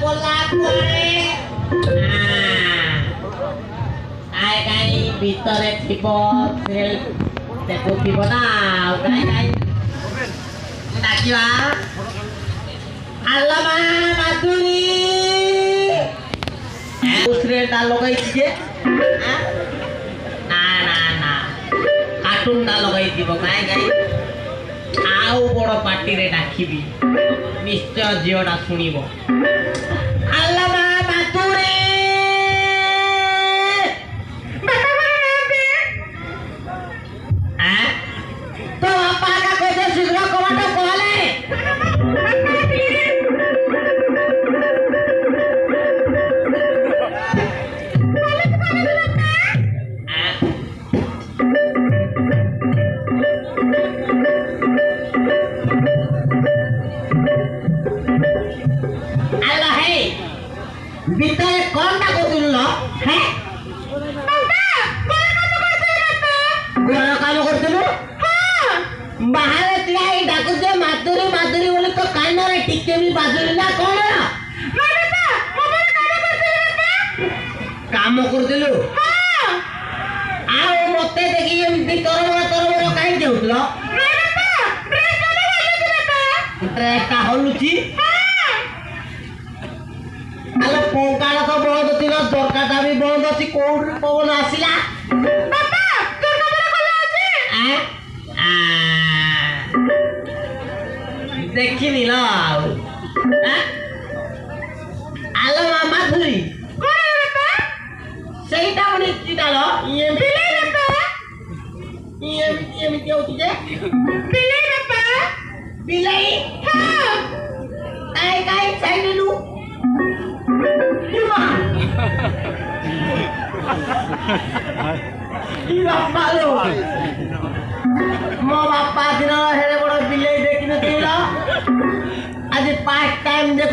bola kuare. Ai kai bitore thibo sel teku thibo na kai dakiwa alama maduri usre ta logai je na cartoon टा लगाई दिबो काय काय आउ बड़ पार्टी रे डाकिबी निश्चय जियोटा सुनिबो अल्लाह मा बातुरे बता बे आ तो अपा का कोई शीघ्र कमाटा कहले ভিতরে কোনটা করছিল হ্যাঁ কোন কাম করছিল হ্যাঁ বাহারে টিয়াই ডাকু যে মাদুরি মাদুরি বলে তো কানরে টিকে বি বাজুরি না কোন না বাবা মোবাইল কাম করছিল হ্যাঁ আর মতে দেখি এমনি তোর কাই দেউছিল না বাবা ড্রেস কাম করছিল ড্রেস কা হলুছি আলো পঙ্কাটা তো বন্ধ ছিল দরকারটা আমি বন্ধ আছি কোন পবন আসিলা বাবা দরকার খোলা আছে দেখি নিলাম আলো মামা ধুই কোন বাবা সেইটা উনি কি ডালো বিলাই বাবা ইয়ে কি হচ্ছে যে বিলাই বাবা বিলাই হ্যাঁ কাই চাইলু Bapak lo, mau bapak dina